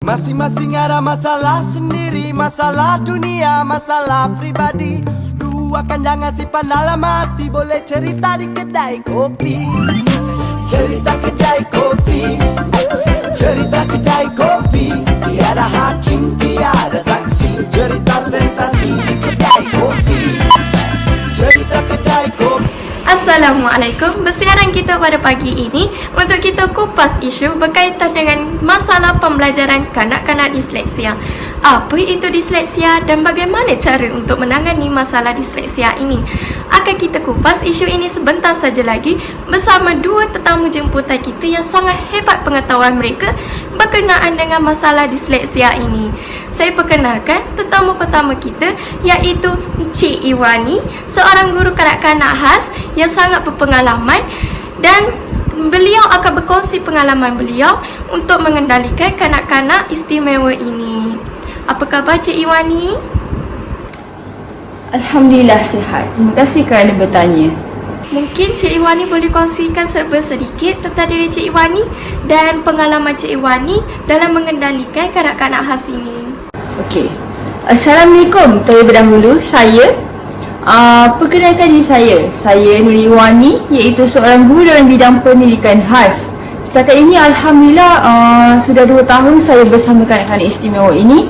Masing-masing ada masalah sendiri, masalah dunia, masalah pribadi. Luahkan jangan simpan dalam hati, boleh cerita di kedai kopi. Cerita kedai kopi, cerita kedai kopi. Tiada hakim, tiada saksi, cerita sensasi di kedai kopi. Cerita kedai kopi. Assalamualaikum. Bersiaran kita pada pagi ini untuk kita kupas isu berkaitan dengan masalah pembelajaran kanak-kanak disleksia. Apa itu disleksia dan bagaimana cara untuk menangani masalah disleksia ini? Akan kita kupas isu ini sebentar saja lagi bersama dua tetamu jemputan kita yang sangat hebat pengetahuan mereka berkenaan dengan masalah disleksia ini. Saya perkenalkan tetamu pertama kita, iaitu Encik Iwani, seorang guru kanak-kanak khas yang sangat berpengalaman, dan beliau akan berkongsi pengalaman beliau untuk mengendalikan kanak-kanak istimewa ini. Apa khabar Cik Iwani? Alhamdulillah sihat. Terima kasih kerana bertanya. Mungkin Cik Iwani boleh kongsikan serba sedikit tentang diri Cik Iwani dan pengalaman Cik Iwani dalam mengendalikan kanak-kanak khas ini. Okey. Assalamualaikum. Terlebih dahulu saya perkenalkan diri saya. Saya Nur Iwani, iaitu seorang guru dalam bidang pendidikan khas. Setakat ini alhamdulillah sudah 2 tahun saya bersama kanak-kanak istimewa ini.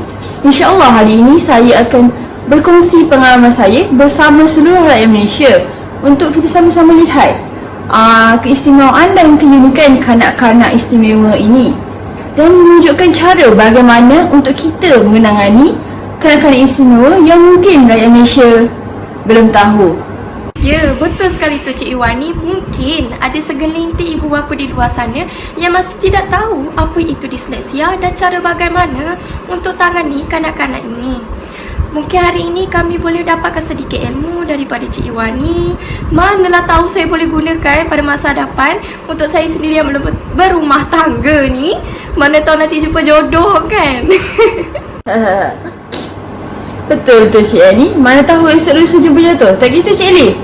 InsyaAllah hari ini saya akan berkongsi pengalaman saya bersama seluruh rakyat Malaysia untuk kita sama-sama lihat keistimewaan dan keunikan kanak-kanak istimewa ini, dan menunjukkan cara bagaimana untuk kita menangani kanak-kanak istimewa yang mungkin rakyat Malaysia belum tahu. Ya, betul sekali tu Cik Iwani. Mungkin ada segelintir ibu bapa di luar sana yang masih tidak tahu apa itu disleksia dan cara bagaimana untuk tangani kanak-kanak ini. Mungkin hari ini kami boleh dapatkan sedikit ilmu daripada Cik Iwani. Manalah tahu saya boleh gunakan pada masa depan untuk saya sendiri yang belum berumah tangga ni. Mana tahu nanti jumpa jodoh kan. Betul Cik Yani. Mana tahu esok lusa jumpa jodoh. Tak gitu Cik Elif?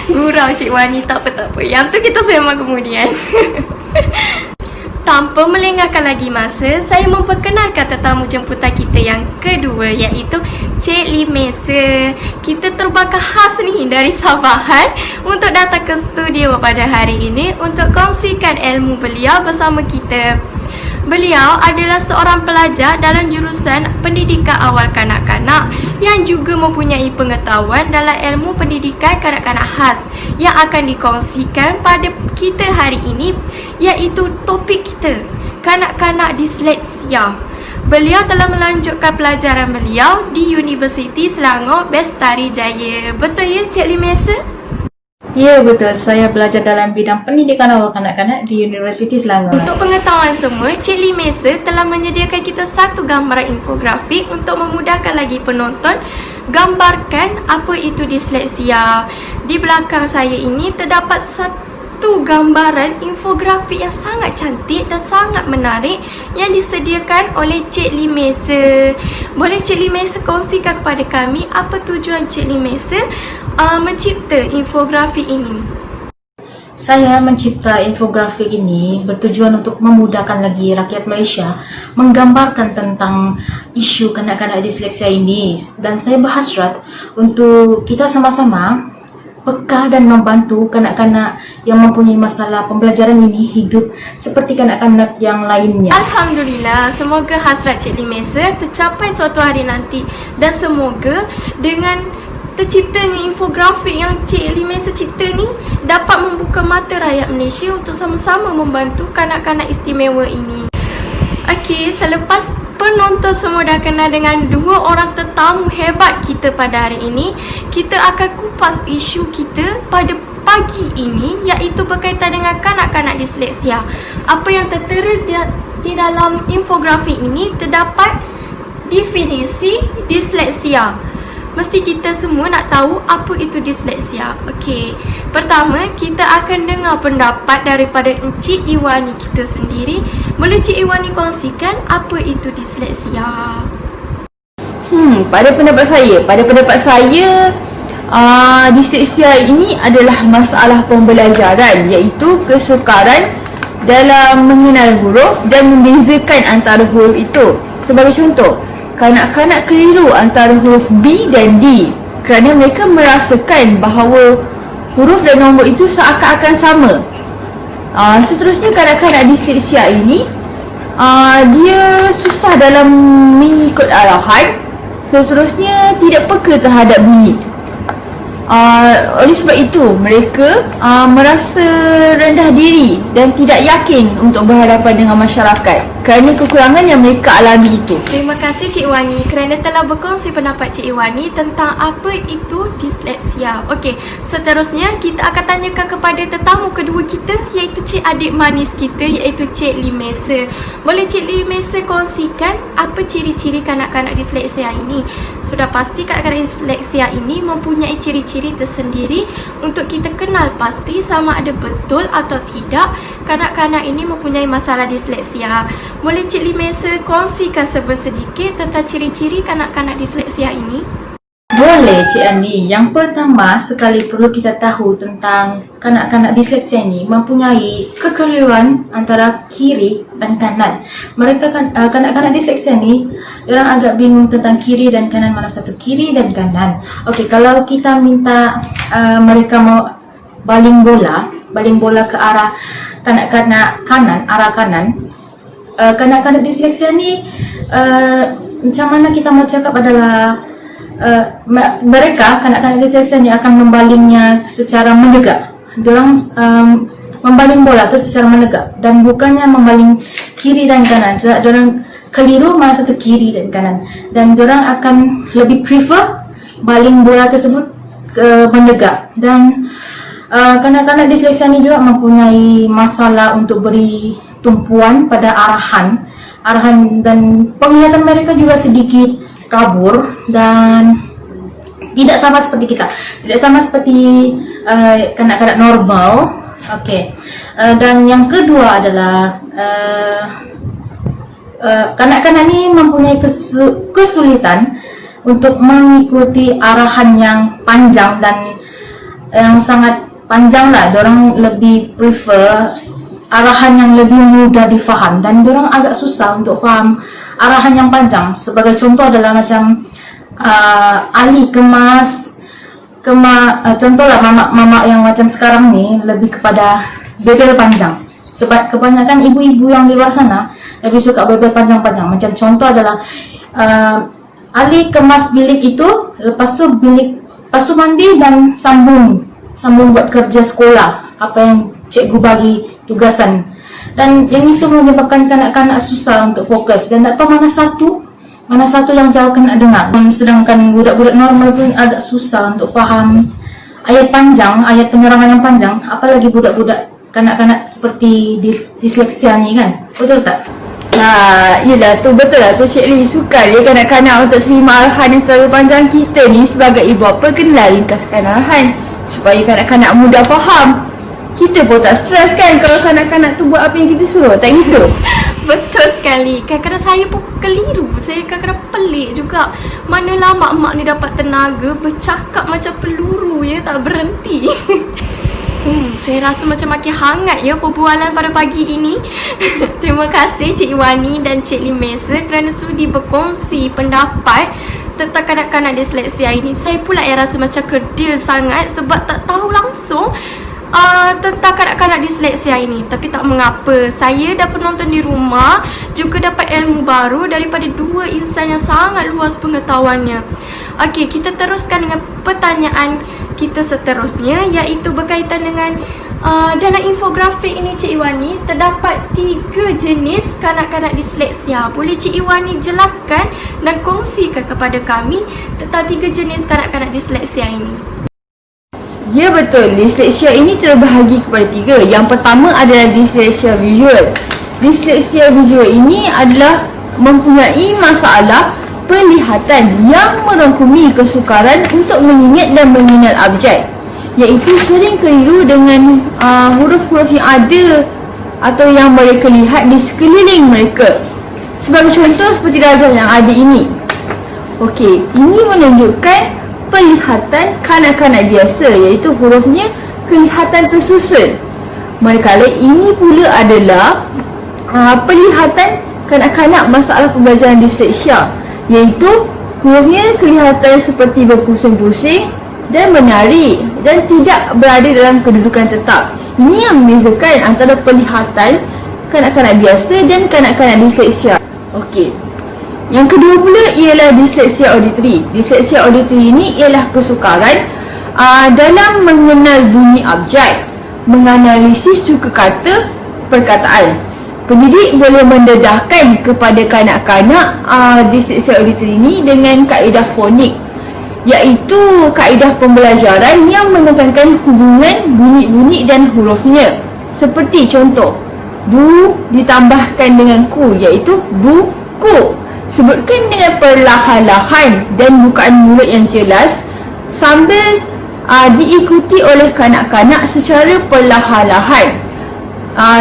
Gurau Cik Wani, tak apa. Yang tu kita sembang kemudian. Tanpa melengahkan lagi masa, saya memperkenalkan tetamu jemputan kita yang kedua, iaitu Cik Limesa. Kita terbangkan khas ni dari Sabahan untuk datang ke studio pada hari ini untuk kongsikan ilmu beliau bersama kita. Beliau adalah seorang pelajar dalam jurusan pendidikan awal kanak-kanak yang juga mempunyai pengetahuan dalam ilmu pendidikan kanak-kanak khas yang akan dikongsikan pada kita hari ini, iaitu topik kita, kanak-kanak disleksia. Beliau telah melanjutkan pelajaran beliau di Universiti Selangor Bestari Jaya. Betul ya Cik Limesa? Ya betul, saya belajar dalam bidang pendidikan awal kanak-kanak di Universiti Selangor. Untuk pengetahuan semua, Cik Limesa telah menyediakan kita satu gambaran infografik untuk memudahkan lagi penonton gambarkan apa itu disleksia. Di belakang saya ini terdapat satu gambaran infografik yang sangat cantik dan sangat menarik yang disediakan oleh Cik Limesa. Boleh Cik Limesa kongsikan kepada kami apa tujuan Cik Limesa mencipta infografik ini? Saya mencipta infografik ini bertujuan untuk memudahkan lagi rakyat Malaysia menggambarkan tentang isu kanak-kanak disleksia ini, dan saya berhasrat untuk kita sama-sama peka dan membantu kanak-kanak yang mempunyai masalah pembelajaran ini hidup seperti kanak-kanak yang lainnya. Alhamdulillah, semoga hasrat Cik Limesa tercapai suatu hari nanti, dan semoga dengan terciptanya infografik yang Cik Limesa cipta ni dapat membuka mata rakyat Malaysia untuk sama-sama membantu kanak-kanak istimewa ini. Okey, selepas penonton semua dah kenal dengan dua orang tetamu hebat kita pada hari ini, kita akan kupas isu kita pada pagi ini, iaitu berkaitan dengan kanak-kanak disleksia. Apa yang tertera di dalam infografik ini terdapat definisi disleksia. Mesti kita semua nak tahu apa itu disleksia. Okey, pertama kita akan dengar pendapat daripada Encik Iwani kita sendiri. Boleh Cik Iwani kongsikan apa itu disleksia? Pada pendapat saya, disleksia ini adalah masalah pembelajaran, iaitu kesukaran dalam mengenal huruf dan membezakan antara huruf itu. Sebagai contoh, kanak-kanak keliru antara huruf B dan D kerana mereka merasakan bahawa huruf dan nombor itu seakan-akan sama. Seterusnya, kanak-kanak disleksia ini dia susah dalam mengikut arahan. Seterusnya, tidak peka terhadap bunyi. Oleh sebab itu, mereka merasa rendah diri dan tidak yakin untuk berhadapan dengan masyarakat kerana kekurangan yang mereka alami itu. Terima kasih Cik Wani kerana telah berkongsi pendapat Cik Wani tentang apa itu disleksia. Okey, seterusnya kita akan tanyakan kepada tetamu kedua kita, iaitu Cik Adik manis kita, iaitu Cik Limesa. Boleh Cik Limesa kongsikan apa ciri-ciri kanak-kanak disleksia ini? Sudah pasti kanak-kanak disleksia ini mempunyai ciri-ciri tersendiri untuk kita kenal pasti sama ada betul atau tidak kanak-kanak ini mempunyai masalah disleksia. Boleh Cik Limesa kongsikan sedikit tentang ciri-ciri kanak-kanak disleksia ini? Boleh Cik Ani. Yang pertama sekali perlu kita tahu tentang kanak-kanak disleksia ini mempunyai kekeliruan antara kiri dan kanan. Mereka kanak-kanak disleksia ini, orang agak bingung tentang kiri dan kanan, mana satu kiri dan kanan. Okey, kalau kita minta mereka mau baling bola ke arah kanak-kanak kanan, arah kanan, kanak-kanak disleksia ni macam mana kita mau cakap adalah mereka kanak-kanak disleksia ni akan membalingnya secara menegak. Diorang membaling bola tu secara menegak dan bukannya membaling kiri dan kanan. Sebab diorang keliru mana satu kiri dan kanan, dan diorang akan lebih prefer baling bola tersebut menegak. Dan kanak-kanak disleksia ni juga mempunyai masalah untuk beri tumpuan pada arahan dan penglihatan mereka juga sedikit kabur dan tidak sama seperti kita, tidak sama seperti kanak-kanak normal. Okey, dan yang kedua adalah kanak-kanak ni mempunyai kesulitan untuk mengikuti arahan yang panjang dan yang sangat panjang lah. Diorang lebih prefer arahan yang lebih mudah difaham dan diorang agak susah untuk faham arahan yang panjang. Sebagai contoh adalah macam Ali kemas contohlah mama yang macam sekarang ni lebih kepada bebel panjang. Sebab kebanyakan ibu-ibu yang di luar sana lebih suka bebel panjang-panjang. Macam contoh adalah Ali kemas bilik itu, lepas tu mandi dan sambung buat kerja sekolah apa yang cikgu bagi tugasan. Dan yang itu menyebabkan kanak-kanak susah untuk fokus dan tak tahu mana satu yang jauh nak dengar. Sedangkan budak-budak normal pun agak susah untuk faham ayat penerangan yang panjang, apalagi budak-budak kanak-kanak seperti disleksia ni kan. Betul tak? Yelah tu betul lah tu Cik Lee. Sukar dia kanak-kanak untuk terima arahan yang terlalu panjang. Kita ni sebagai ibu bapa kena ringkaskan arahan supaya kanak-kanak mudah faham. Kita pun tak stres kan kalau kanak-kanak tu buat apa yang kita suruh, tak gitu? Betul sekali. Kadang-kadang saya pun keliru. Saya kadang-kadang pelik juga. Manalah mak-mak ni dapat tenaga bercakap macam peluru ya, tak berhenti. Saya rasa macam makin hangat ya perbualan pada pagi ini. Terima kasih Cik Wani dan Cik Limesa kerana sudi berkongsi pendapat tentang kanak-kanak disleksia ini. Saya pula yang rasa macam kerdil sangat sebab tak tahu langsung tentang kanak-kanak disleksia ini. Tapi tak mengapa, saya dan penonton di rumah juga dapat ilmu baru daripada dua insan yang sangat luas pengetahuannya. Okey, kita teruskan dengan pertanyaan kita seterusnya, iaitu berkaitan dengan dalam infografik ini Cik Iwani terdapat 3 jenis kanak-kanak disleksia. Boleh Cik Iwani jelaskan dan kongsikan kepada kami tentang 3 jenis kanak-kanak disleksia ini? Ya betul, disleksia ini terbahagi kepada 3. Yang pertama adalah disleksia visual. Disleksia visual ini adalah mempunyai masalah penglihatan yang merangkumi kesukaran untuk mengingat dan mengenal objek, iaitu sering keliru dengan huruf-huruf yang ada atau yang mereka lihat di sekeliling mereka. Sebagai contoh seperti rajah yang ada ini. Okey, ini menunjukkan penglihatan kanak-kanak biasa, iaitu hurufnya kelihatan tersusun. Manakala ini pula adalah penglihatan kanak-kanak masalah pembelajaran disleksia, iaitu hurufnya kelihatan seperti berpusing-pusing dan menarik dan tidak berada dalam kedudukan tetap. Ini yang membezakan antara penglihatan kanak-kanak biasa dan kanak-kanak disleksia. Okey. Yang kedua pula ialah disleksia auditory. Disleksia auditory ini ialah kesukaran dalam mengenal bunyi abjad, menganalisis suka kata perkataan. Pendidik boleh mendedahkan kepada kanak-kanak disleksia auditory ini dengan kaedah fonik, iaitu kaedah pembelajaran yang menekankan hubungan bunyi-bunyi dan hurufnya. Seperti contoh, bu ditambahkan dengan ku, iaitu buku. Sebutkan dengan perlahan-lahan dan bukaan mulut yang jelas sambil diikuti oleh kanak-kanak secara perlahan-lahan.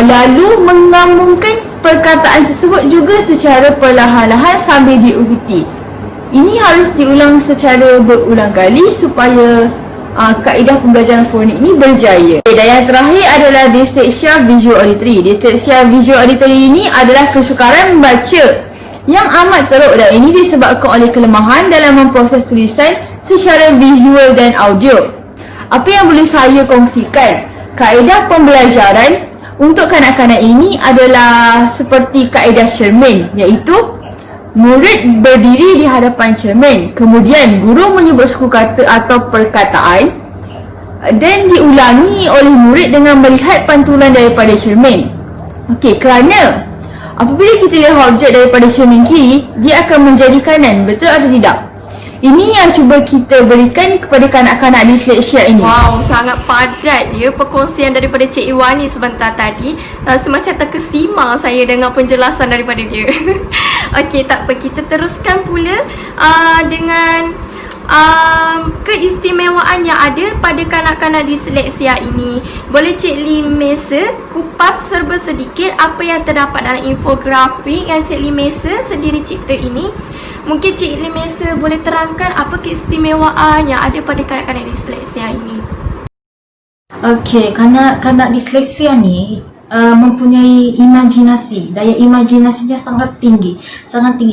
Lalu menggabungkan perkataan tersebut juga secara perlahan-lahan sambil diikuti. Ini harus diulang secara berulang kali supaya kaedah pembelajaran fonik ini berjaya. Dan yang terakhir adalah disleksia visual auditory. Disleksia visual auditory ini adalah kesukaran membaca yang amat teruk, dan ini disebabkan oleh kelemahan dalam memproses tulisan secara visual dan audio. Apa yang boleh saya kongsikan? Kaedah pembelajaran untuk kanak-kanak ini adalah seperti kaedah cermin, iaitu murid berdiri di hadapan cermin, kemudian guru menyebut suku kata atau perkataan dan diulangi oleh murid dengan melihat pantulan daripada cermin. Okey, kerana apabila kita lihat objek daripada cermin kiri, dia akan menjadi kanan, betul atau tidak? Ini yang cuba kita berikan kepada kanak-kanak disleksia ini. Wow, sangat padat ya perkongsian daripada Cik Iwani sebentar tadi. Semacam terkesima saya dengan penjelasan daripada dia. Okey, tak apa, kita teruskan pula dengan keistimewaan yang ada pada kanak-kanak disleksia ini. Boleh Cik Limesa kupas serba sedikit apa yang terdapat dalam infografik yang Cik Limesa sendiri cipta ini? Mungkin Cik Limesa boleh terangkan apa keistimewaan yang ada pada kanak-kanak disleksia ini? Okey, kanak-kanak disleksia ni mempunyai imajinasi, daya imajinasinya sangat tinggi.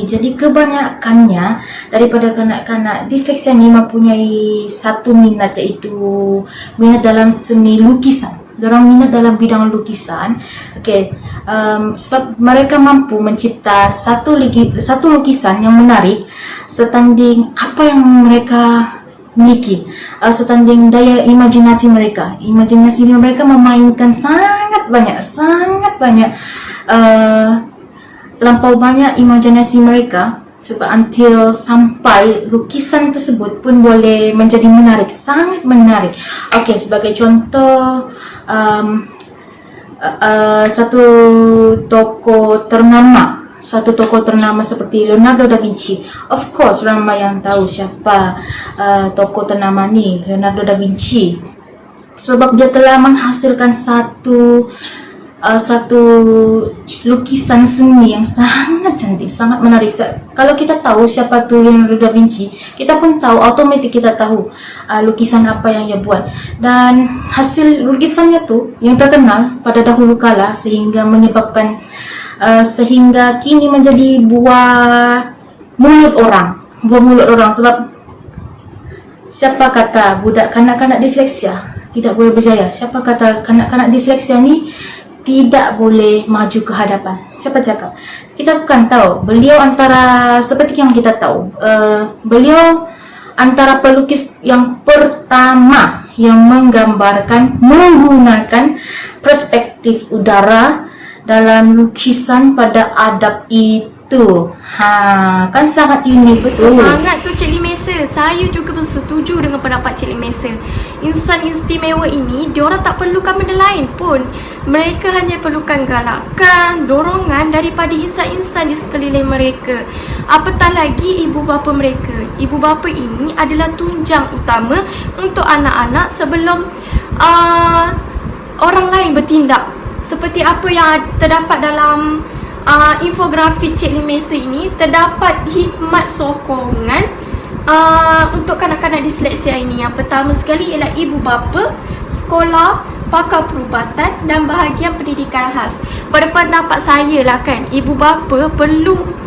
Jadi kebanyakannya daripada kanak-kanak disleksia ni mempunyai satu minat, iaitu minat dalam seni lukisan. Diorang minat dalam bidang lukisan. Okey, sebab mereka mampu mencipta satu lukisan yang menarik setanding apa yang mereka miliki, setanding daya imajinasi mereka. Imajinasi mereka memainkan sangat banyak, terlampau banyak imajinasi mereka, sebab until sampai lukisan tersebut pun boleh menjadi menarik, sangat menarik. Okey, sebagai contoh, satu tokoh ternama seperti Leonardo da Vinci. Of course, ramai yang tahu siapa tokoh ternama ni, Leonardo da Vinci, sebab dia telah menghasilkan satu lukisan seni yang sangat cantik, sangat menarik. Kalau kita tahu siapa tu Leonardo da Vinci, kita pun tahu, automatik kita tahu lukisan apa yang dia buat. Dan hasil lukisannya tu yang terkenal pada dahulu kala sehingga menyebabkan sehingga kini menjadi buah mulut orang. Sebab siapa kata budak kanak-kanak disleksia tidak boleh berjaya? Siapa kata kanak-kanak disleksia ni tidak boleh maju ke hadapan? Siapa cakap? Kita bukan tahu. Beliau antara, seperti yang kita tahu, beliau antara pelukis yang pertama yang menggunakan perspektif udara dalam lukisan pada adab itu. Kan sangat unik, betul? Sangat tu Cik Limesa. Saya juga bersetuju dengan pendapat Cik Limesa. Insan istimewa ini, diorang tak perlukan benda lain pun. Mereka hanya perlukan galakan, dorongan daripada insan-insan di sekeliling mereka. Apatah lagi ibu bapa mereka. Ibu bapa ini adalah tunjang utama untuk anak-anak sebelum orang lain bertindak. Seperti apa yang terdapat dalam infografik Cik Limesa ini, terdapat hikmat sokongan untuk kanak-kanak disleksia ini. Yang pertama sekali ialah ibu bapa, sekolah, pakar perubatan dan bahagian pendidikan khas. Pada pendapat saya lah kan, ibu bapa perlu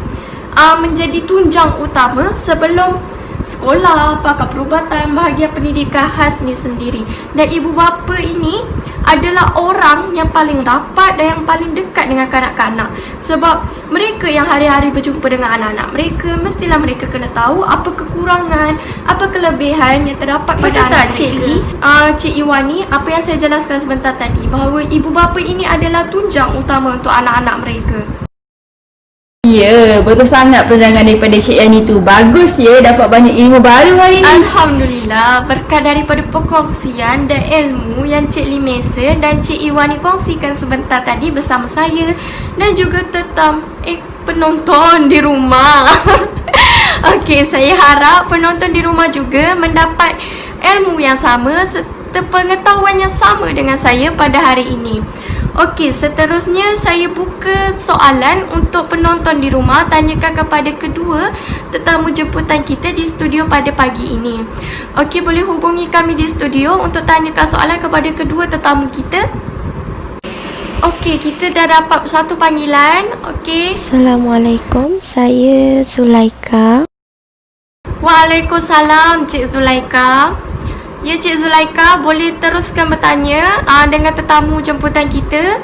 menjadi tunjang utama sebelum sekolah pakar perubatan bahagian pendidikan khas ni sendiri. Dan ibu bapa ini adalah orang yang paling rapat dan yang paling dekat dengan kanak-kanak, sebab mereka yang hari-hari berjumpa dengan anak-anak mereka. Mestilah mereka kena tahu apa kekurangan, apa kelebihan yang terdapat pada anak mereka. Cik Iwani, apa yang saya jelaskan sebentar tadi, bahawa ibu bapa ini adalah tunjang utama untuk anak-anak mereka. Ya, betul sangat penerangan daripada Cik Yani tu. Bagus ya, dapat banyak ilmu baru hari ni. Alhamdulillah, berkat daripada perkongsian dan ilmu yang Cik Limesa dan Cik Iwani kongsikan sebentar tadi bersama saya dan juga penonton di rumah. Okey, saya harap penonton di rumah juga mendapat ilmu yang sama serta pengetahuan yang sama dengan saya pada hari ini. Okey, seterusnya saya buka soalan untuk penonton di rumah, tanyakan kepada kedua tetamu jemputan kita di studio pada pagi ini. Okey, boleh hubungi kami di studio untuk tanyakan soalan kepada kedua tetamu kita. Okey, kita dah dapat satu panggilan. Okey. Assalamualaikum, saya Zulaika. Waalaikumsalam, Cik Zulaika. Ya, Cik Zulaika, boleh teruskan bertanya dengan tetamu jemputan kita.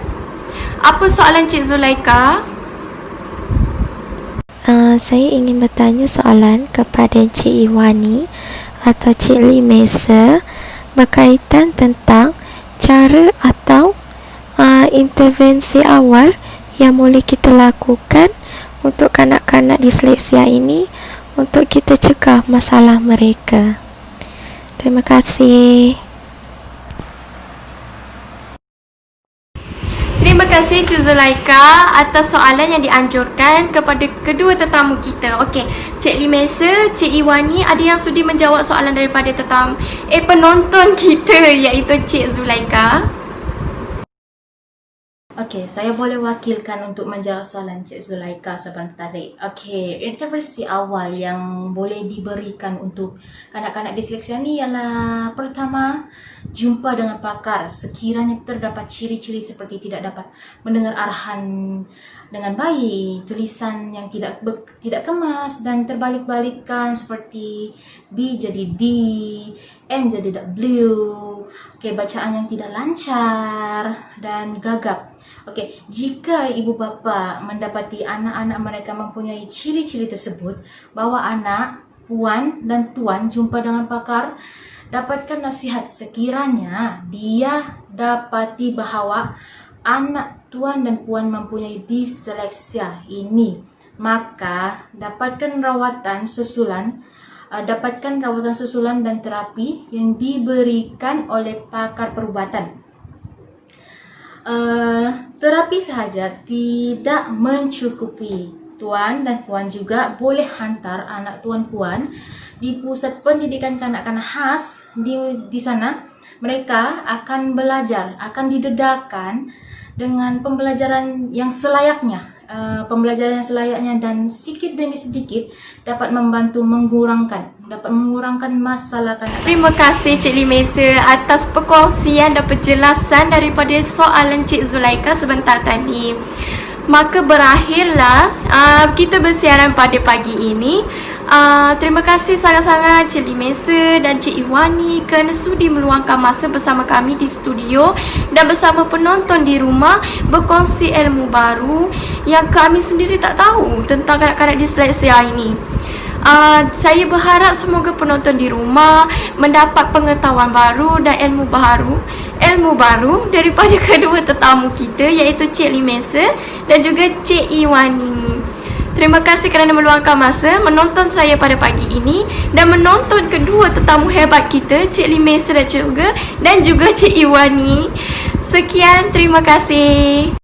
Apa soalan Cik Zulaika? Saya ingin bertanya soalan kepada Cik Iwani atau Cik Limesa berkaitan tentang cara atau intervensi awal yang boleh kita lakukan untuk kanak-kanak disleksia ini untuk kita cegah masalah mereka. Terima kasih. Terima kasih Cik Zulaika atas soalan yang dianjurkan kepada kedua tetamu kita. Okey, Cik Limesa, Cik Iwani, ada yang sudi menjawab soalan daripada penonton kita iaitu Cik Zulaika? Okey, saya boleh wakilkan untuk menjawab soalan Cik Zulaika sebentar tadi. Okey, intervensi awal yang boleh diberikan untuk kanak-kanak disleksia ni ialah pertama, jumpa dengan pakar sekiranya terdapat ciri-ciri seperti tidak dapat mendengar arahan dengan baik, tulisan yang tidak kemas dan terbalik-balikkan seperti B jadi D, M jadi W. Okey, bacaan yang tidak lancar dan gagap. Okey, jika ibu bapa mendapati anak-anak mereka mempunyai ciri-ciri tersebut, bawa anak, puan dan tuan jumpa dengan pakar, dapatkan nasihat sekiranya dia dapati bahawa anak tuan dan puan mempunyai disleksia ini, maka dapatkan rawatan susulan dan terapi yang diberikan oleh pakar perubatan. Terapi sahaja tidak mencukupi. Tuan dan puan juga boleh hantar anak tuan puan di pusat pendidikan kanak-kanak khas. Di sana mereka akan belajar, akan didedakan dengan pembelajaran yang selayaknya, dan sedikit demi sedikit dapat membantu mengurangkan masalah kanak-kanak. Terima kasih Cik Limesa atas perkongsian dan penjelasan daripada soalan Cik Zulaika sebentar tadi. Maka berakhirlah kita bersiaran pada pagi ini. Terima kasih sangat-sangat Cik Limesa dan Cik Iwani kerana sudi meluangkan masa bersama kami di studio dan bersama penonton di rumah berkongsi ilmu baru yang kami sendiri tak tahu tentang kanak-kanak disleksia ini. Saya berharap semoga penonton di rumah mendapat pengetahuan baru dan ilmu baru daripada kedua tetamu kita iaitu Cik Limesa dan juga Cik Iwani. Terima kasih kerana meluangkan masa menonton saya pada pagi ini dan menonton kedua tetamu hebat kita, Cik Limesa dan juga Cik Iwani. Sekian, terima kasih.